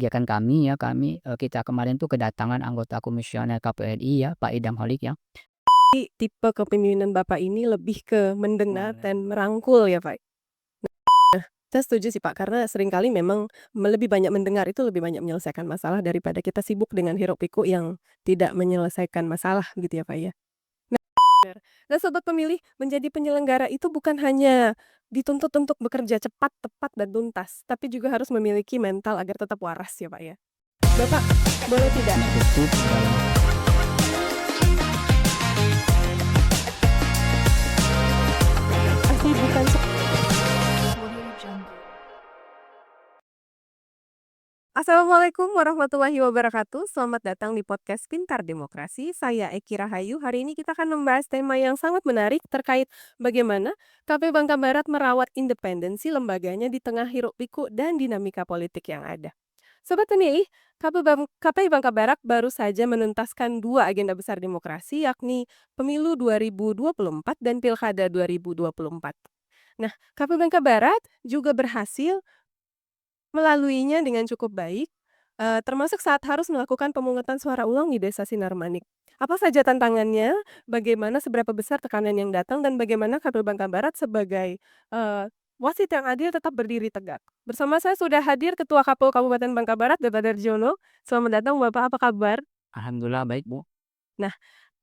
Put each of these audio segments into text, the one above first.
kegiatan kami ya, kita kemarin tuh kedatangan anggota komisioner KPRI ya, Pak Idam Holik ya. Tipe kepemimpinan Bapak ini lebih ke mendengar Nah, dan merangkul ya, Pak? Saya setuju sih, Pak, karena seringkali memang lebih banyak mendengar itu lebih banyak menyelesaikan masalah daripada kita sibuk dengan hiruk-pikuk yang tidak menyelesaikan masalah gitu ya, Pak, ya. Nah, sobat pemilih, menjadi penyelenggara itu bukan hanya dituntut untuk bekerja cepat, tepat, dan tuntas, tapi juga harus memiliki mental agar tetap waras ya, Pak, ya. Bapak, boleh tidak? nah itu dalam Pasti bukan Assalamualaikum warahmatullahi wabarakatuh. Selamat datang di podcast Pintar Demokrasi. Saya Eki Rahayu. Hari ini kita akan membahas tema yang sangat menarik terkait bagaimana KP Bangka Barat merawat independensi lembaganya di tengah hiruk-pikuk dan dinamika politik yang ada. Sobat pemilih, KPI Bangka Barat baru saja menuntaskan dua agenda besar demokrasi, yakni Pemilu 2024 dan Pilkada 2024. Nah, KPI Bangka Barat juga berhasil melaluinya dengan cukup baik, termasuk saat harus melakukan pemungutan suara ulang di Desa Sinar Manik. Apa saja tantangannya, bagaimana seberapa besar tekanan yang datang, dan bagaimana KPU Bangka Barat sebagai, wasit yang adil tetap berdiri tegak. Bersama saya sudah hadir Ketua KPU Kabupaten Bangka Barat, Bapak Darjono. Selamat datang Bapak, apa kabar? alhamdulillah baik, Bu. Nah,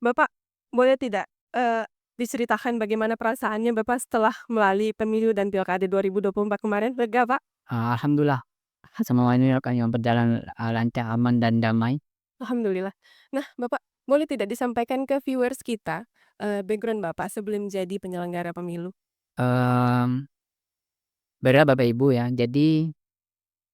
Bapak boleh tidak, diceritakan bagaimana perasaannya Bapak setelah melalui pemilu dan pilkada 2024 kemarin? Lega, Pak? Alhamdulillah semuanya yang berjalan, lancar, aman dan damai. Alhamdulillah. Nah, Bapak, boleh tidak disampaikan ke viewers kita, background Bapak sebelum jadi penyelenggara pemilu? Mmm, Benar Bapak Ibu ya, jadi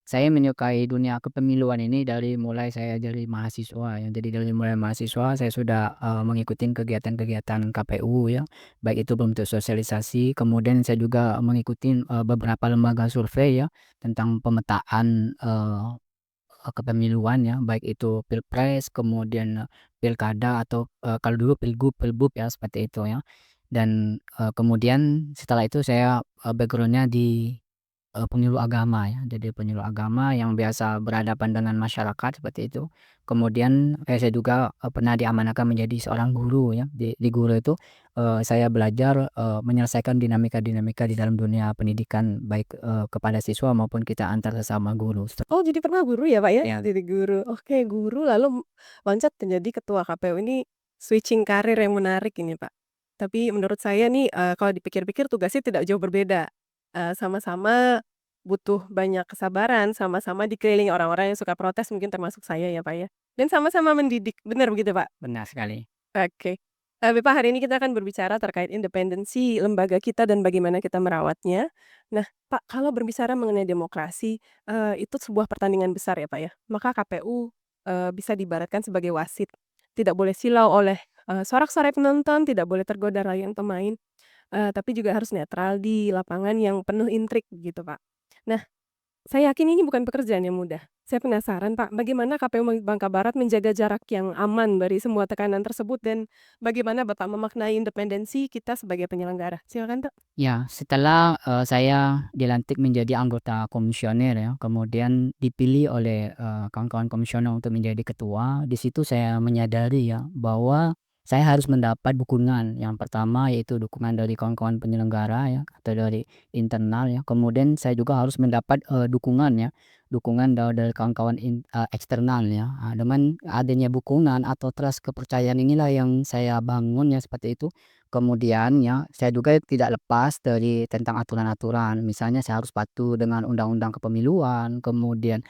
saya menyukai dunia kepemiluan ini dari mulai saya dari mahasiswa ya. Jadi dari mulai mahasiswa saya sudah, mengikuti kegiatan-kegiatan KPU ya, baik itu bentuk sosialisasi, kemudian saya juga mengikuti, beberapa lembaga survei ya, tentang pemetaan, kepemiluan ya, baik itu pilpres, kemudian, pilkada atau, kalau dulu pilgub, pilbub ya, seperti itu ya. Dan, kemudian setelah itu saya, background-nya di penyuluh agama ya, jadi penyuluh agama yang biasa berhadapan dengan masyarakat seperti itu. Kemudian, saya juga, pernah diamanahkan menjadi seorang guru ya. Di guru itu, saya belajar, menyelesaikan dinamika-dinamika di dalam dunia pendidikan baik, kepada siswa maupun kita antar sesama guru. Oh, jadi pernah guru ya, Pak, ya? Ya, Jadi guru. Oke, guru lalu loncat menjadi ketua KPU. Ini switching karir yang menarik ini, Pak. Tapi menurut saya nih, kalau dipikir-pikir tugasnya tidak jauh berbeda. Sama-sama butuh banyak kesabaran, sama-sama dikelilingi orang-orang yang suka protes mungkin termasuk saya ya, Pak, ya. Dan sama-sama mendidik, benar begitu, Pak? benar sekali. Oke. Bapak, hari ini kita akan berbicara terkait independensi lembaga kita dan bagaimana kita merawatnya. Nah, Pak, kalau berbicara mengenai demokrasi, itu sebuah pertandingan besar ya, Pak, ya. Maka KPU, bisa diibaratkan sebagai wasit. Tidak boleh silau oleh, sorak-sorai penonton, tidak boleh tergoda rayuan pemain, tapi juga harus netral di lapangan yang penuh intrik gitu, Pak. Nah, saya yakin ini bukan pekerjaan yang mudah. Saya penasaran, Pak, bagaimana KPU Bangka Barat menjaga jarak yang aman dari semua tekanan tersebut dan bagaimana Bapak memaknai independensi kita sebagai penyelenggara? Silakan, Pak. Ya, setelah, saya dilantik menjadi anggota komisioner ya, kemudian dipilih oleh, kawan-kawan komisioner untuk menjadi ketua, di situ saya menyadari ya, bahwa saya harus mendapat dukungan. Yang pertama yaitu dukungan dari kawan-kawan penyelenggara ya, atau dari internal ya, kemudian saya juga harus mendapat, dukungan ya, dukungan dari kawan-kawan eksternal ya. Dengan adanya dukungan atau trust kepercayaan inilah yang saya bangun ya, seperti itu. Kemudian ya, saya juga tidak lepas dari tentang aturan-aturan. Misalnya saya harus patuh dengan undang-undang kepemiluan, kemudian,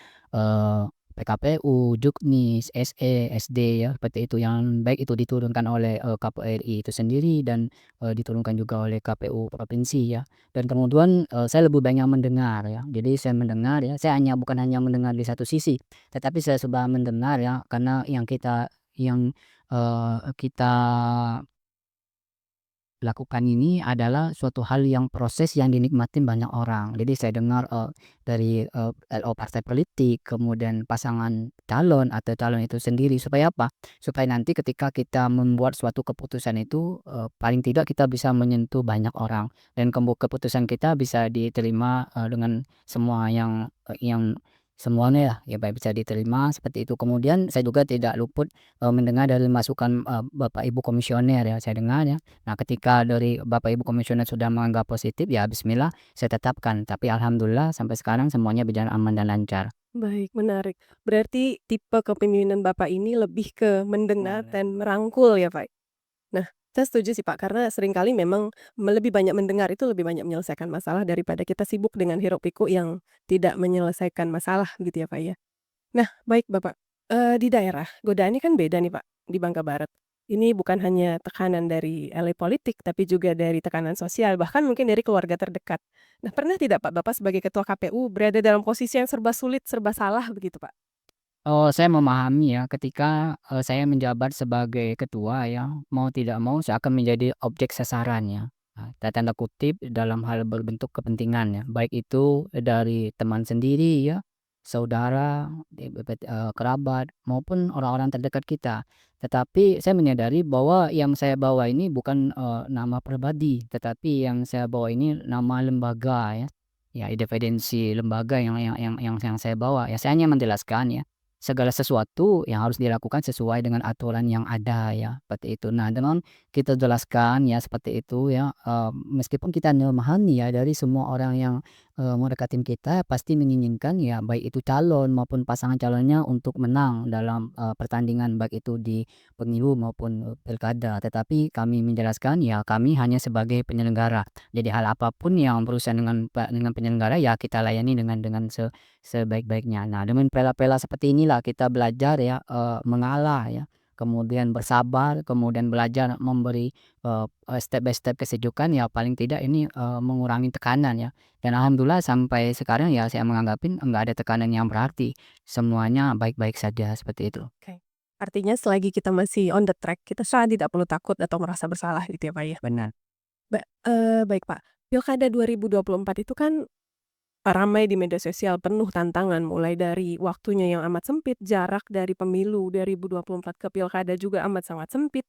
PKPU, Juknis, SE, SD ya, seperti itu yang baik itu diturunkan oleh, KPRI itu sendiri dan, diturunkan juga oleh KPU provinsi ya. Dan kemudian, saya lebih banyak mendengar ya. Jadi saya mendengar ya, saya bukan hanya mendengar di satu sisi, tetapi saya coba mendengar ya, karena kita lakukan ini adalah suatu hal yang proses yang dinikmatin banyak orang. Jadi saya dengar, dari, LO partai politik, kemudian pasangan calon atau calon itu sendiri, supaya apa? Supaya nanti ketika kita membuat suatu keputusan itu, paling tidak kita bisa menyentuh banyak orang dan keputusan kita bisa diterima, dengan semua yang semuanya ya baik bisa diterima seperti itu. Kemudian saya juga tidak luput, mendengar dari masukan, Bapak Ibu komisioner ya, saya dengar ya. Nah ketika dari Bapak Ibu komisioner sudah menganggap positif, ya bismillah saya tetapkan. Tapi alhamdulillah sampai sekarang semuanya berjalan aman dan lancar. Baik, menarik. Berarti tipe kepemimpinan Bapak ini lebih ke mendengar Boleh. dan merangkul ya, Pak? Nah, saya setuju sih, Pak, karena seringkali memang lebih banyak mendengar itu lebih banyak menyelesaikan masalah daripada kita sibuk dengan hiruk-pikuk yang tidak menyelesaikan masalah gitu ya, Pak, ya. Nah, baik Bapak, di daerah godaannya kan beda nih, Pak, di Bangka Barat. Ini bukan hanya tekanan dari elit politik, tapi juga dari tekanan sosial, bahkan mungkin dari keluarga terdekat. Nah, pernah tidak Pak, Bapak sebagai ketua KPU berada dalam posisi yang serba sulit, serba salah begitu, Pak? Oh, saya memahami ya ketika, saya menjabat sebagai ketua ya, mau tidak mau saya akan menjadi objek sasaran ya, tanda kutip dalam hal berbentuk kepentingan ya, baik itu dari teman sendiri ya, saudara, kerabat maupun orang-orang terdekat kita. Tetapi saya menyadari bahwa yang saya bawa ini bukan, nama pribadi, tetapi yang saya bawa ini nama lembaga ya, ya independensi lembaga yang saya bawa ya, saya hanya menjelaskan ya segala sesuatu yang harus dilakukan sesuai dengan aturan yang ada ya, seperti itu. Nah, dengan kita jelaskan ya seperti itu ya, meskipun kita memahami ya dari semua orang yang, mendekatin kita pasti menginginkan ya baik itu calon maupun pasangan calonnya untuk menang dalam, pertandingan baik itu di pemilu maupun, pilkada. Tetapi kami menjelaskan ya kami hanya sebagai penyelenggara. Jadi hal apapun yang berurusan dengan penyelenggara ya kita layani dengan sebaik-baiknya. Nah, dengan pola-pola seperti inilah kita belajar ya, mengalah ya, kemudian bersabar, kemudian belajar memberi, step by step kesejukan ya paling tidak ini, mengurangi tekanan ya. Dan alhamdulillah sampai sekarang ya saya menganggapin enggak ada tekanan yang berarti, semuanya baik-baik saja seperti itu. Oke. Artinya selagi kita masih on the track, kita sangat tidak perlu takut atau merasa bersalah gitu ya, Pak, ya? Benar. Baik, Pak. Pilkada 2024 itu kan ramai di media sosial, penuh tantangan, mulai dari waktunya yang amat sempit, jarak dari pemilu 2024 ke pilkada juga amat sangat sempit.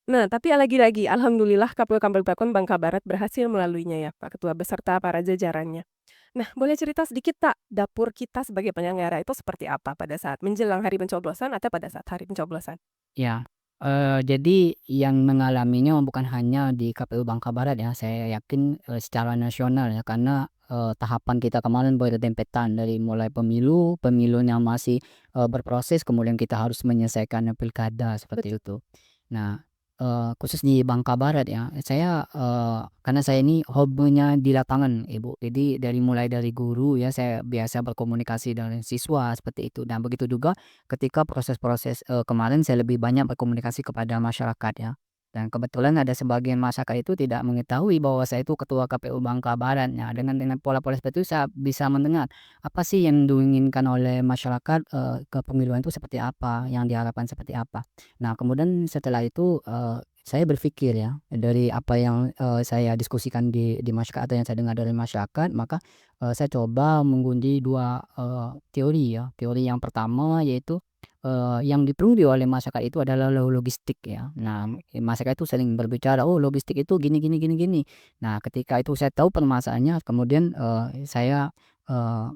Nah, tapi lagi-lagi alhamdulillah KPU Kabupaten Bangka Barat berhasil melaluinya ya, Pak Ketua, beserta para jajarannya. Nah, boleh cerita sedikit tak, dapur kita sebagai penyelenggara itu seperti apa pada saat menjelang hari pencoblosan atau pada saat hari pencoblosan? Ya, jadi yang mengalaminya bukan hanya di KPU Bangka Barat ya, saya yakin, secara nasional ya karena, tahapan kita kemarin berdempetan dari mulai pemilunya masih, berproses kemudian kita harus menyelesaikan pilkada seperti Betul. itu. Nah, khusus di Bangka Barat ya, saya, karena saya ini hobinya di lapangan Ibu, jadi mulai dari guru ya, saya biasa berkomunikasi dengan siswa seperti itu. Dan begitu juga ketika proses-proses, kemarin saya lebih banyak berkomunikasi kepada masyarakat ya. Dan kebetulan ada sebagian masyarakat itu tidak mengetahui bahwa saya itu ketua KPU Bangka Barat. Nah, dengan pola-pola seperti itu saya bisa mendengar, apa sih yang diinginkan oleh masyarakat, kepemiluan itu seperti apa, yang diharapkan seperti apa. Nah, kemudian setelah itu, saya berpikir ya, dari apa yang, saya diskusikan di masyarakat atau yang saya dengar dari masyarakat, maka, saya coba mengundi 2 teori ya. Teori yang pertama yaitu, yang diperunggi oleh masyarakat itu adalah logistik ya. Nah, masyarakat itu sering berbicara, "Oh, logistik itu gini gini gini gini." Nah, ketika itu saya tahu permasalahannya, kemudian, saya, eee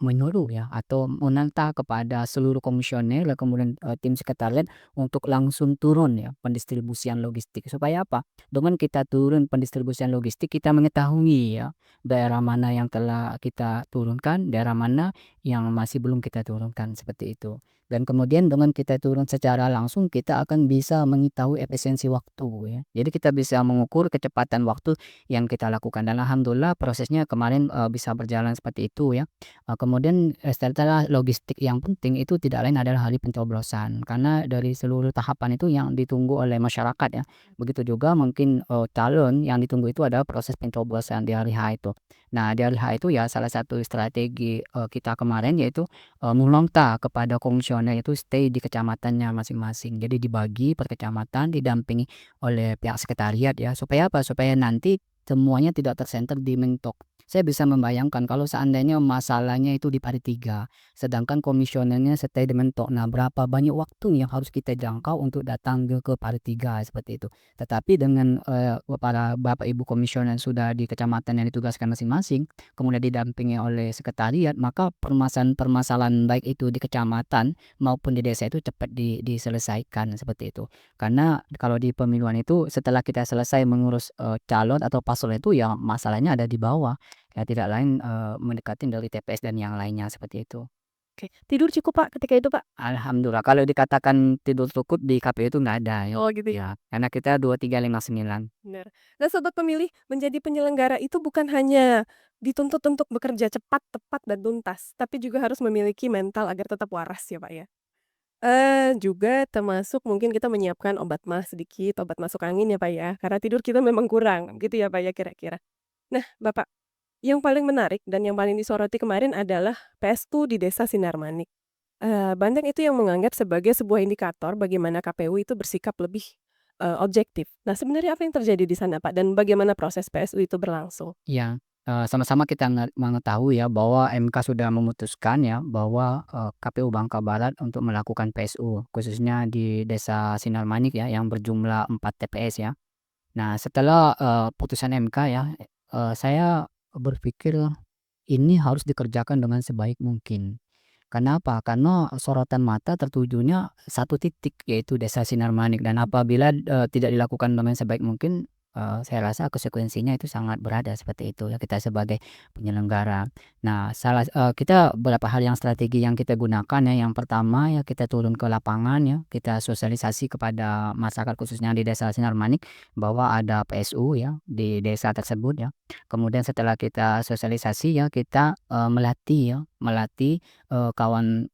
menyuruh ya atau menantang kepada seluruh komisioner dan kemudian, tim sekretariat untuk langsung turun ya pendistribusian logistik. Supaya apa? Dengan kita turun pendistribusian logistik kita mengetahui ya daerah mana yang telah kita turunkan, daerah mana yang masih belum kita turunkan, seperti itu. Dan kemudian dengan kita turun secara langsung kita akan bisa mengetahui efisiensi waktu ya. Jadi kita bisa mengukur kecepatan waktu yang kita lakukan dan alhamdulillah prosesnya kemarin, bisa berjalan seperti itu ya. Kemudian, setelah logistik yang penting itu tidak lain adalah hari pencoblosan, karena dari seluruh tahapan itu yang ditunggu oleh masyarakat ya. Begitu juga mungkin, calon yang ditunggu itu adalah proses pencoblosan di hari H itu. Nah, di hari H itu ya salah satu strategi, kita kemarin yaitu, meminta kepada komisioner itu stay di kecamatannya masing-masing. Jadi dibagi per kecamatan didampingi oleh pihak sekretariat ya, supaya apa? Supaya nanti semuanya tidak tersenter di mentok. Saya bisa membayangkan kalau seandainya masalahnya itu di Paritiga, sedangkan komisionernya stay di mentok. Nah, berapa banyak waktu yang harus kita jangkau untuk datang ke Paritiga, seperti itu. Tetapi dengan, para bapak ibu komisioner sudah di kecamatan yang ditugaskan masing-masing, kemudian didampingi oleh sekretariat, maka permasalahan-permasalahan baik itu di kecamatan maupun di desa itu cepat diselesaikan, seperti itu. Karena kalau di pemiluan itu setelah kita selesai mengurus, calon atau paslon itu, ya masalahnya ada di bawah, ya tidak lain, mendekati dari TPS dan yang lainnya, seperti itu. Oke. Tidur cukup, Pak, ketika itu, Pak? Alhamdulillah kalau dikatakan tidur cukup di KPU itu nggak ada, Oh, gitu ya? ya, karena kita 2359. Benar. Nah, sobat pemilih, menjadi penyelenggara itu bukan hanya dituntut untuk bekerja cepat, tepat, dan tuntas, tapi juga harus memiliki mental agar tetap waras ya, Pak, ya? Juga termasuk mungkin kita menyiapkan obat sedikit, obat masuk angin ya, Pak, ya, karena tidur kita memang kurang, gitu ya, Pak, ya, kira-kira? Nah, Bapak, yang paling menarik dan yang paling disoroti kemarin adalah PSTU di Desa Sinarmanik. Banyak itu yang menganggap sebagai sebuah indikator bagaimana KPU itu bersikap lebih, objektif. Nah, sebenarnya apa yang terjadi di sana, Pak? Dan bagaimana proses PSU itu berlangsung? Iya, sama-sama kita mengetahui ya bahwa MK sudah memutuskan ya bahwa, KPU Bangka Barat untuk melakukan PSU, khususnya di Desa Sinar Manik ya yang berjumlah 4 TPS ya. Nah, setelah, putusan MK ya, saya berpikir ini harus dikerjakan dengan sebaik mungkin. Karena apa? Karena sorotan mata tertujunya satu titik, yaitu Desa Sinar Manik, dan apabila, tidak dilakukan dengan sebaik mungkin, saya rasa konsekuensinya itu sangat berat ya, seperti itu ya, kita sebagai penyelenggara. Nah, kita beberapa hal yang strategi yang kita gunakan ya, yang pertama ya kita turun ke lapangan ya, kita sosialisasi kepada masyarakat khususnya di Desa Sinar Manik bahwa ada PSU ya di desa tersebut ya. Kemudian setelah kita sosialisasi ya, kita, melatih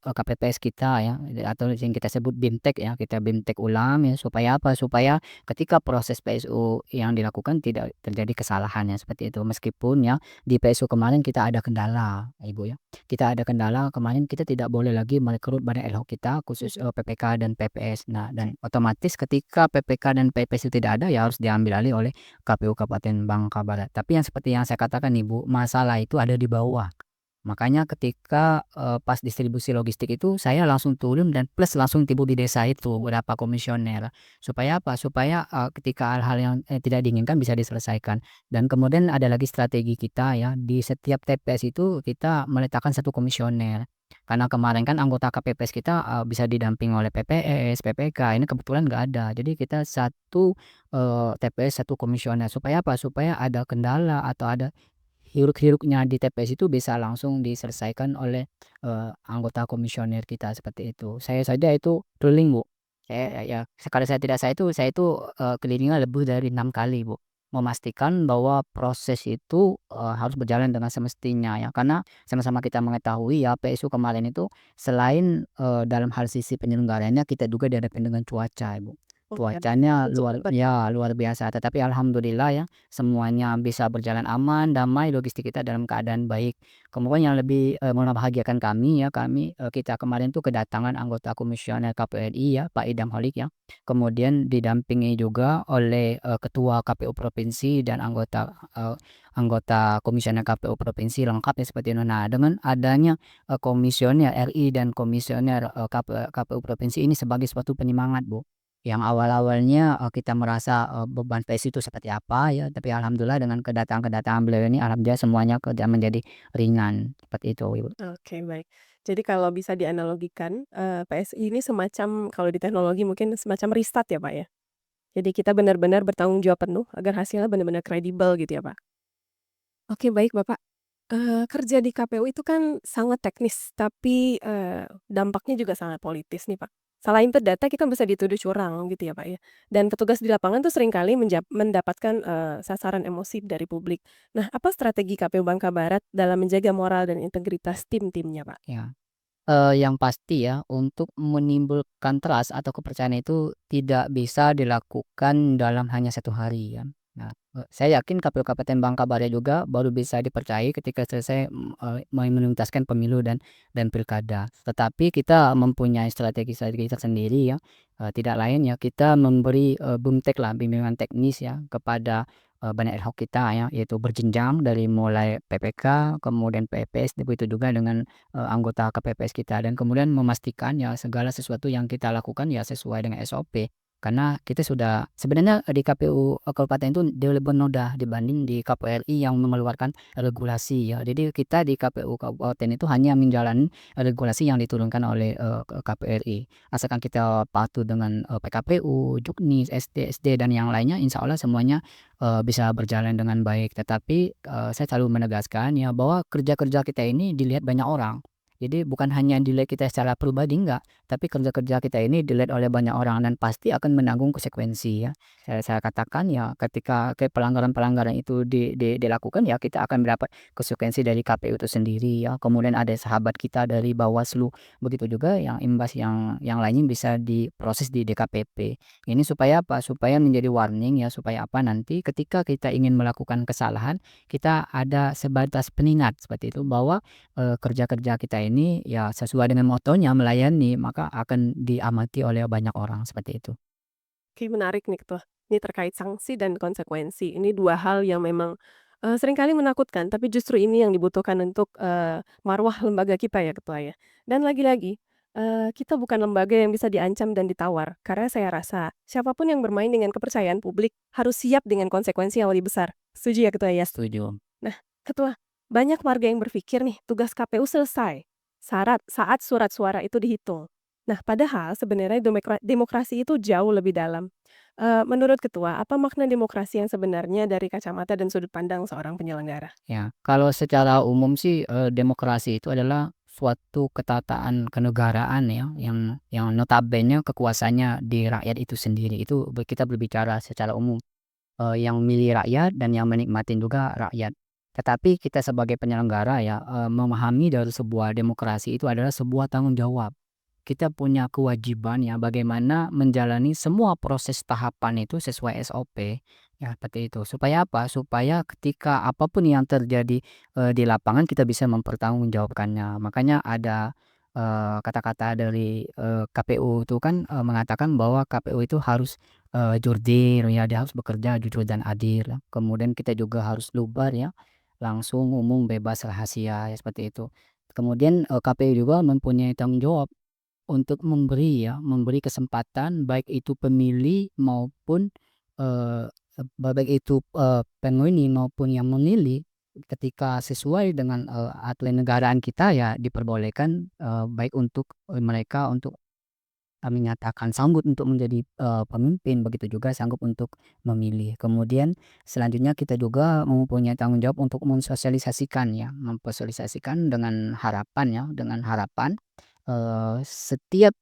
KPPS kita ya, atau yang kita sebut BIMTEK ya, kita BIMTEK ulang ya, supaya apa? Supaya ketika proses PSU yang dilakukan tidak terjadi kesalahan ya, seperti itu. Meskipun ya di PSU kemarin kita ada kendala, Ibu ya. Kita ada kendala kemarin, kita tidak boleh lagi merekrut badan ad hoc kita khusus, Mhm, PPK dan PPS. Nah, oke. dan otomatis ketika PPK dan PPS itu tidak ada, ya harus diambil alih oleh KPU Kabupaten Bangka Barat. Tapi yang seperti yang saya katakan Ibu, masalah itu ada di bawah. Makanya ketika, pas distribusi logistik itu saya langsung turun dan plus langsung tiba di desa itu beberapa komisioner. Supaya apa? Supaya, ketika hal-hal yang, tidak diinginkan bisa diselesaikan. Dan kemudian ada lagi strategi kita ya, di setiap TPS itu kita meletakkan satu komisioner. Karena kemarin kan anggota KPPS kita, bisa didampingi oleh PPS, PPK, ini kebetulan nggak ada. Jadi kita satu, TPS satu komisioner. Supaya apa? Supaya ada kendala atau ada hiruk-hiruknya di TPS itu bisa langsung diselesaikan oleh, anggota komisioner kita, seperti itu. Saya saja itu keliling, Bu. Saya ya kalau saya tidak saya itu, kelilingnya lebih dari 6 kali, Bu. Memastikan bahwa proses itu, harus berjalan dengan semestinya ya, karena sama-sama kita mengetahui ya PSU kemarin itu selain, dalam hal sisi penyelenggaraannya kita juga dihadapin dengan cuaca, Ibu. Oh, ya, Cuacanya cukup luar biasa, tetapi alhamdulillah ya semuanya bisa berjalan aman, damai, logistik kita dalam keadaan baik. Kemudian yang lebih, membahagiakan kami ya, kita kemarin tuh kedatangan anggota komisioner KPU RI ya, Pak Idam Holik ya. Kemudian didampingi juga oleh, ketua KPU provinsi dan anggota komisioner KPU provinsi lengkap ya, seperti itu. Nah, dengan adanya, komisioner RI dan komisioner, KPU provinsi ini sebagai suatu penyemangat, Bu. Yang awal-awalnya, kita merasa, beban PSU itu seperti apa ya, tapi alhamdulillah dengan kedatangan-kedatangan beliau ini alhamdulillah semuanya menjadi ringan, seperti itu, Ibu. oke, baik. Jadi kalau bisa dianalogikan, PSI ini semacam kalau di teknologi mungkin semacam restart ya, Pak, ya? Jadi kita benar-benar bertanggung jawab penuh agar hasilnya benar-benar kredibel gitu ya, Pak? Oke, baik, Bapak. Kerja di KPU itu kan sangat teknis, tapi, dampaknya juga sangat politis nih, Pak. Selain terdata kita bisa dituduh curang gitu ya, Pak, ya. Dan petugas di lapangan tuh seringkali mendapatkan, sasaran emosi dari publik. Nah, apa strategi KPU Bangka Barat dalam menjaga moral dan integritas tim-timnya, Pak? Ya. Yang pasti ya, untuk menimbulkan trust atau kepercayaan itu tidak bisa dilakukan dalam hanya 1 hari ya. Nah, saya yakin KPU Kabupaten Bangka Belitung juga baru bisa dipercayai ketika selesai, menuntaskan pemilu dan pilkada. Tetapi kita mempunyai strategi-strategi tersendiri ya, tidak lain ya kita memberi, BUMTEK lah, bimbingan teknis ya kepada, banyak ad hoc kita ya, yaitu berjenjang dari mulai PPK, kemudian PPS, begitu juga dengan, anggota KPPS kita dan kemudian memastikan ya segala sesuatu yang kita lakukan ya sesuai dengan SOP. Karena kita sudah sebenarnya di KPU, kabupaten itu jauh lebih mudah dibanding di KPRI yang mengeluarkan regulasi ya. Jadi kita di KPU kabupaten itu hanya menjalani regulasi yang diturunkan oleh, KPRI. Asalkan kita patuh dengan, PKPU, Juknis, SD dan yang lainnya insyaallah semuanya, bisa berjalan dengan baik. Tetapi, saya selalu menegaskan ya bahwa kerja-kerja kita ini dilihat banyak orang. Jadi bukan hanya dilihat kita secara pribadi enggak, tapi kerja-kerja kita ini dilihat oleh banyak orang dan pasti akan menanggung konsekuensi ya. Saya katakan ya ketika pelanggaran-pelanggaran itu dilakukan ya kita akan mendapat konsekuensi dari KPU itu sendiri ya, kemudian ada sahabat kita dari Bawaslu, begitu juga yang imbas yang lainnya bisa diproses di DKPP. Ini supaya apa? Supaya menjadi warning ya, supaya apa, nanti ketika kita ingin melakukan kesalahan, kita ada sebatas pengingat seperti itu bahwa, kerja-kerja kita ini ya sesuai dengan motonya melayani, maka akan diamati oleh banyak orang, seperti itu. Oke, menarik nih Ketua. Ini terkait sanksi dan konsekuensi. Ini 2 hal yang memang, seringkali menakutkan, tapi justru ini yang dibutuhkan untuk, marwah lembaga kita ya Ketua ya. Dan lagi-lagi, kita bukan lembaga yang bisa diancam dan ditawar, karena saya rasa siapapun yang bermain dengan kepercayaan publik harus siap dengan konsekuensi yang lebih besar. Setuju ya Ketua ya? Setuju. Nah, Ketua, banyak warga yang berpikir nih tugas KPU selesai saat surat suara itu dihitung. Nah, padahal sebenarnya demokrasi itu jauh lebih dalam. Menurut Ketua, apa makna demokrasi yang sebenarnya dari kacamata dan sudut pandang seorang penyelenggara? Ya, kalau secara umum sih, demokrasi itu adalah suatu ketataan kenegaraan ya, yang notabene kekuasaannya di rakyat itu sendiri. Itu kita berbicara secara umum, yang milih rakyat dan yang menikmatin juga rakyat. Tetapi kita sebagai penyelenggara ya, memahami dari sebuah demokrasi itu adalah sebuah tanggung jawab. Kita punya kewajiban ya bagaimana menjalani semua proses tahapan itu sesuai SOP, ya seperti itu. Supaya apa? Supaya ketika apapun yang terjadi, di lapangan kita bisa mempertanggungjawabkannya. Makanya ada, kata-kata dari, KPU itu kan, mengatakan bahwa KPU itu harus, jurdil ya, dia harus bekerja jujur dan adil. Kemudian kita juga harus lubar ya, langsung, umum, bebas, rahasia, ya seperti itu. Kemudian, KPU juga mempunyai tanggung jawab untuk memberi kesempatan baik itu pemilih maupun, baik itu, penghuni maupun yang memilih, ketika sesuai dengan, aturan negaraan kita ya diperbolehkan, baik untuk, mereka untuk, menyatakan sanggup untuk menjadi, pemimpin, begitu juga sanggup untuk memilih. Kemudian selanjutnya kita juga mempunyai tanggung jawab untuk mensosialisasikan ya, memsosialisasikan dengan harapan setiap,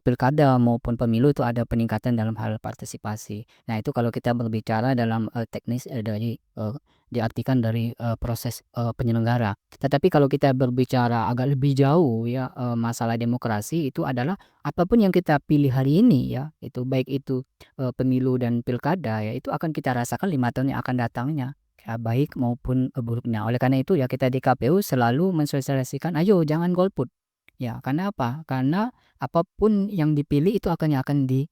pilkada maupun pemilu itu ada peningkatan dalam hal partisipasi. Nah itu kalau kita berbicara dalam, teknis, diartikan dari, proses, penyelenggara. Tetapi kalau kita berbicara agak lebih jauh ya, masalah demokrasi itu adalah apapun yang kita pilih hari ini ya, itu baik itu, pemilu dan pilkada ya, itu akan kita rasakan 5 tahun yang akan datangnya, ya baik maupun, buruknya. Oleh karena itu ya kita di KPU selalu mensosialisasikan, "Ayo jangan golput." Ya, karena apa? Karena apapun yang dipilih itu akan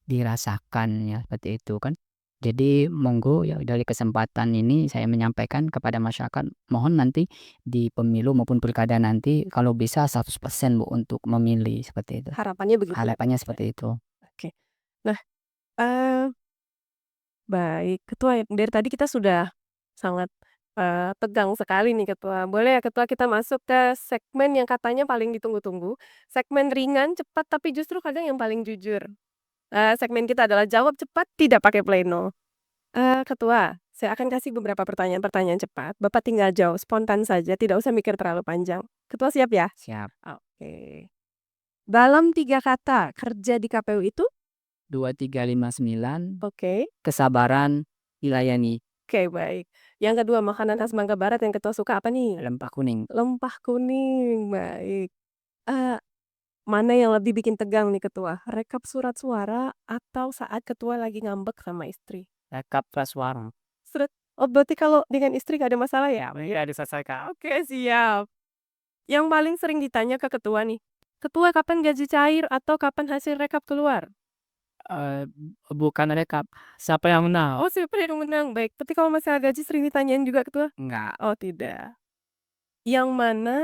dirasakan ya, seperti itu kan. Jadi monggo ya dari kesempatan ini saya menyampaikan kepada masyarakat, mohon nanti di pemilu maupun pilkada nanti kalau bisa 100% Bu untuk memilih, seperti itu. Harapannya begitu ya, Harapannya Ketua? seperti itu. Oke. Nah, eee, baik, Ketua, dari tadi kita sudah sangat, tegang sekali nih, Ketua. Boleh ya, Ketua, kita masuk ke segmen yang katanya paling ditunggu-tunggu, segmen ringan, cepat, tapi justru kadang yang paling jujur. Segmen kita adalah jawab cepat, tidak pakai pleno. Ketua, saya akan kasih beberapa pertanyaan-pertanyaan cepat, Bapak tinggal jawab spontan saja, tidak usah mikir terlalu panjang. Ketua siap ya? Siap. Oke. Dalam 3 kata, kerja di KPU itu? 2359 Oke. kesabaran dilayani. Oke, baik. Yang kedua, makanan khas Bangka Barat yang Ketua suka apa nih? Lempah kuning. Lempah kuning, baik. Eee, mana yang lebih bikin tegang nih, Ketua? Rekap surat suara atau saat Ketua lagi ngambek sama istri? Rekap prasmanan. Surat oh, berarti kalau dengan istri nggak ada masalah ya? Iya diselesaikan. Oke, siap. Yang paling sering ditanya ke Ketua nih, "Ketua, kapan gaji cair?" atau "Kapan hasil rekap keluar?" eee, bukan rekap, siapa yang menang. Oh, siapa yang menang, baik. Tapi kalau masalah gaji sering ditanyain juga Ketua? Enggak, Oh, tidak. Yang mana,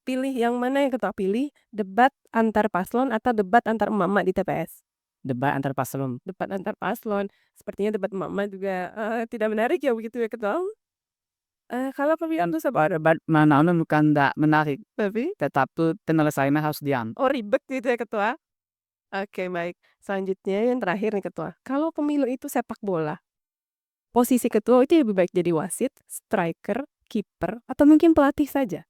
pilih yang mana yang Ketua pilih, debat antar paslon atau debat antar emak-emak di TPS? debat antar paslon. Debat antar paslon. Sepertinya debat emak-emak juga, tidak menarik ya begitu ya Ketua? Kalau pemilihan Kan tersebut debat mana bukan ndak menarik, tapi tetapi penyelesaiannya harus diam. oh, ribet gitu ya Ketua? Oke, baik. Selanjutnya yang terakhir nih Ketua, kalau pemilu itu sepak bola, posisi Ketua itu lebih baik jadi wasit, striker, kiper, atau mungkin pelatih saja?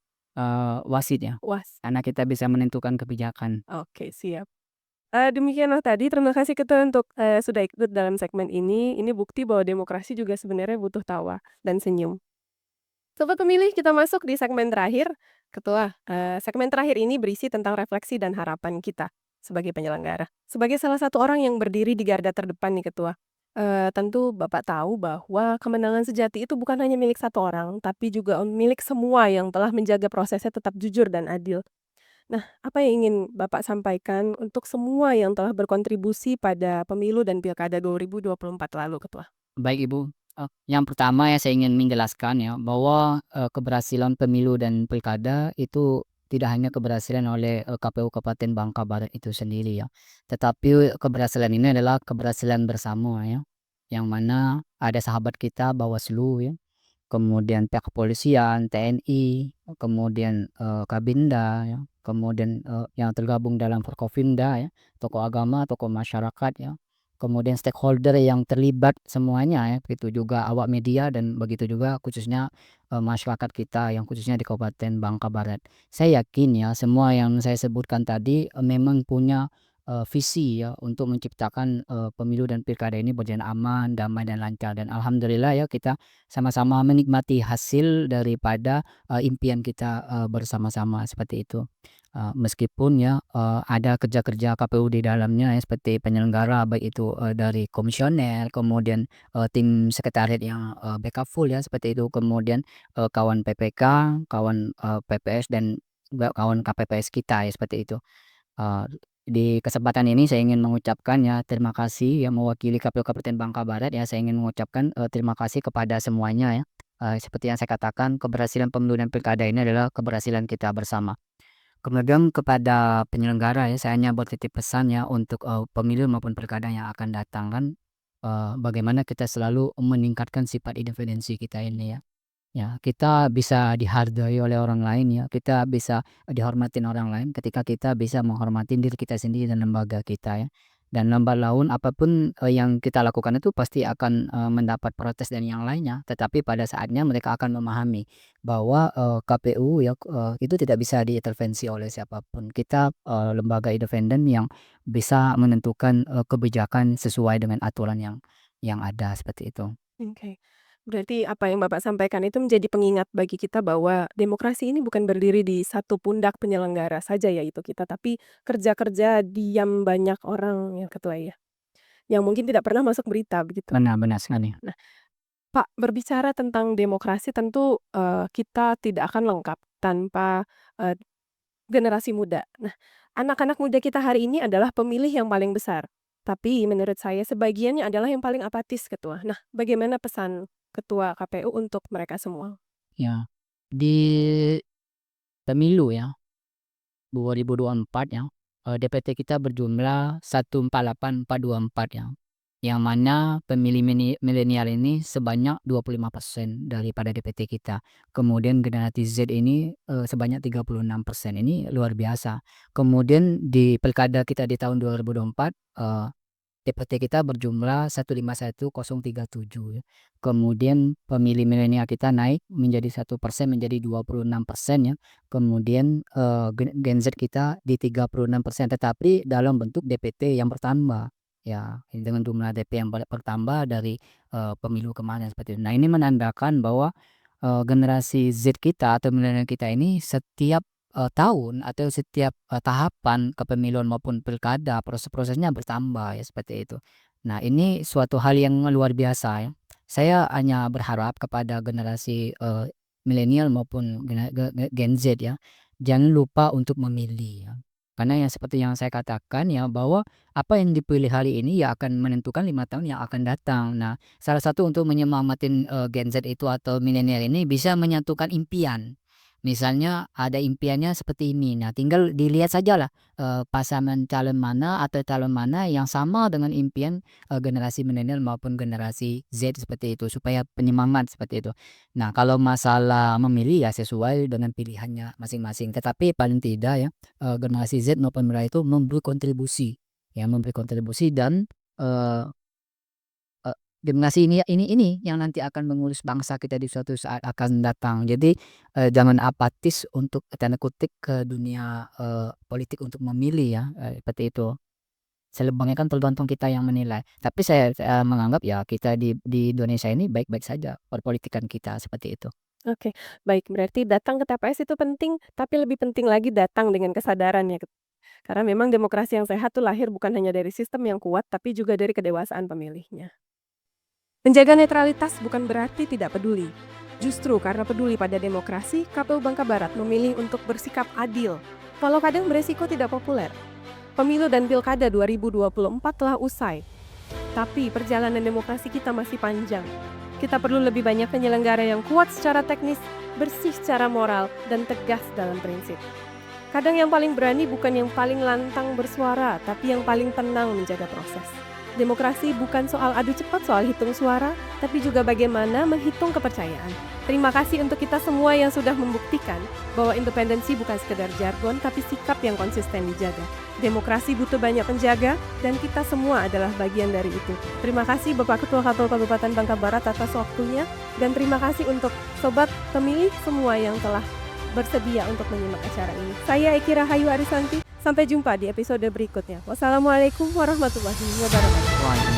Wasit ya, Was karena kita bisa menentukan kebijakan. oke, siap. Demikianlah tadi, terima kasih Ketua untuk, sudah ikut dalam segmen ini. Ini bukti bahwa demokrasi juga sebenarnya butuh tawa dan senyum. Sobat pemilih, kita masuk di segmen terakhir. Ketua, segmen terakhir ini berisi tentang refleksi dan harapan kita sebagai penyelenggara. Sebagai salah satu orang yang berdiri di garda terdepan nih Ketua, tentu Bapak tahu bahwa kemenangan sejati itu bukan hanya milik satu orang, tapi juga milik semua yang telah menjaga prosesnya tetap jujur dan adil. Nah, apa yang ingin Bapak sampaikan untuk semua yang telah berkontribusi pada pemilu dan pilkada 2024 lalu, Ketua? Baik Ibu, yang pertama ya saya ingin menjelaskan ya bahwa, keberhasilan pemilu dan pilkada itu tidak hanya keberhasilan oleh, KPU Kabupaten Bangka Barat itu sendiri ya, tetapi keberhasilan ini adalah keberhasilan bersama ya, yang mana ada sahabat kita Bawaslu ya, kemudian pihak kepolisian, TNI, kemudian, Kabinda ya, kemudian, yang tergabung dalam Forkopimda ya, tokoh agama, tokoh masyarakat ya, kemudian stakeholder yang terlibat semuanya ya, begitu juga awak media dan begitu juga khususnya, masyarakat kita yang khususnya di Kabupaten Bangka Barat. Saya yakin ya semua yang saya sebutkan tadi, memang punya, visi ya untuk menciptakan, pemilu dan pilkada ini berjalan aman, damai dan lancar dan alhamdulillah ya kita sama-sama menikmati hasil daripada, impian kita, bersama-sama seperti itu. Meskipun ya, ada kerja-kerja KPU di dalamnya ya seperti penyelenggara baik itu, dari komisioner, kemudian, tim sekretariat yang, backup full ya seperti itu, kemudian, kawan PPK, kawan, PPS dan juga kawan KPPS kita ya seperti itu. Eee, di kesempatan ini saya ingin mengucapkan ya terima kasih yang mewakili KPU Kabupaten Bangka Barat ya, saya ingin mengucapkan, terima kasih kepada semuanya ya. Seperti yang saya katakan keberhasilan pemilu dan pilkada ini adalah keberhasilan kita bersama. Kemudian kepada penyelenggara ya, saya hanya bertitip pesan ya untuk, pemilu maupun pilkada yang akan datang kan, bagaimana kita selalu meningkatkan sifat independensi kita ini ya. Ya, kita bisa dihargai oleh orang lain ya, kita bisa dihormatin orang lain ketika kita bisa menghormatin diri kita sendiri dan lembaga kita ya. Dan lambat laun apapun, yang kita lakukan itu pasti akan, mendapat protes dan yang lainnya, tetapi pada saatnya mereka akan memahami bahwa, KPU ya, itu tidak bisa diintervensi oleh siapapun. Kita, lembaga independen yang bisa menentukan, kebijakan sesuai dengan aturan yang ada, seperti itu. Oke. Berarti apa yang Bapak sampaikan itu menjadi pengingat bagi kita bahwa demokrasi ini bukan berdiri di satu pundak penyelenggara saja yaitu kita, tapi kerja-kerja diam banyak orang ya Ketua ya, yang mungkin tidak pernah masuk berita begitu. Benar benar sekali. Nah, Pak, berbicara tentang demokrasi tentu, kita tidak akan lengkap tanpa, eee, generasi muda. Nah, anak-anak muda kita hari ini adalah pemilih yang paling besar, tapi menurut saya sebagiannya adalah yang paling apatis, Ketua. Nah, bagaimana pesan Ketua KPU untuk mereka semua? Ya, di pemilu ya 2024 ya, DPT kita berjumlah 148.424 ya, yang mana pemilih milenial ini sebanyak 25% daripada DPT kita. Kemudian generasi Z ini, sebanyak 36%, ini luar biasa. Kemudian di pilkada kita di tahun 2024, DPT kita berjumlah 151.037 ya. Kemudian pemilih milenial kita naik menjadi 1% menjadi 26% ya. Kemudian, Gen Z kita di 36%, tetapi dalam bentuk DPT yang bertambah. Ya, dengan jumlah DP yang bertambah dari, pemilu kemarin seperti itu. Nah, ini menandakan bahwa, generasi Z kita atau milenial kita ini setiap, tahun atau setiap, tahapan kepemiluan maupun pilkada proses-prosesnya bertambah ya seperti itu. Nah, ini suatu hal yang luar biasa ya. Saya hanya berharap kepada generasi, milenial maupun Gen Z ya, jangan lupa untuk memilih ya. Karena yang seperti yang saya katakan ya, bahwa apa yang dipilih hari ini ya akan menentukan 5 tahun yang akan datang. Nah, salah satu untuk menyemangati Gen Z itu atau milenial ini bisa menyatukan impian. Misalnya ada impiannya seperti ini, nah tinggal dilihat sajalah, pasangan calon mana atau calon mana yang sama dengan impian, generasi milenial maupun generasi Z seperti itu, supaya penyemangat seperti itu. Nah, kalau masalah memilih ya sesuai dengan pilihannya masing-masing, tetapi paling tidak ya, generasi Z maupun milenial itu memberi kontribusi, ya memberi kontribusi dan, eee eee, generasi ini yang nanti akan mengurus bangsa kita di suatu saat akan datang. Jadi, jangan apatis untuk tanda kutip ke dunia, politik untuk memilih ya, seperti itu. Selebihnya kan tergantung kita yang menilai. Tapi saya menganggap ya kita di Indonesia ini baik-baik saja perpolitikan kita, seperti itu. Oke, baik berarti datang ke TPS itu penting, tapi lebih penting lagi datang dengan kesadaran ya. Karena memang demokrasi yang sehat tuh lahir bukan hanya dari sistem yang kuat, tapi juga dari kedewasaan pemilihnya. Menjaga netralitas bukan berarti tidak peduli. Justru karena peduli pada demokrasi, KPU Bangka Barat memilih untuk bersikap adil. Walau kadang beresiko tidak populer. Pemilu dan Pilkada 2024 telah usai, tapi perjalanan demokrasi kita masih panjang. Kita perlu lebih banyak penyelenggara yang kuat secara teknis, bersih secara moral, dan tegas dalam prinsip. Kadang yang paling berani bukan yang paling lantang bersuara, tapi yang paling tenang menjaga proses. Demokrasi bukan soal adu cepat soal hitung suara, tapi juga bagaimana menghitung kepercayaan. Terima kasih untuk kita semua yang sudah membuktikan bahwa independensi bukan sekedar jargon, tapi sikap yang konsisten dijaga. Demokrasi butuh banyak penjaga, dan kita semua adalah bagian dari itu. Terima kasih Bapak Ketua KPU Kabupaten Bangka Barat atas waktunya, dan terima kasih untuk Sobat Pemilih semua yang telah bersedia untuk menyimak acara ini. Saya Eki Rahayu Arisanti, sampai jumpa di episode berikutnya. Wassalamualaikum warahmatullahi wabarakatuh. Wah.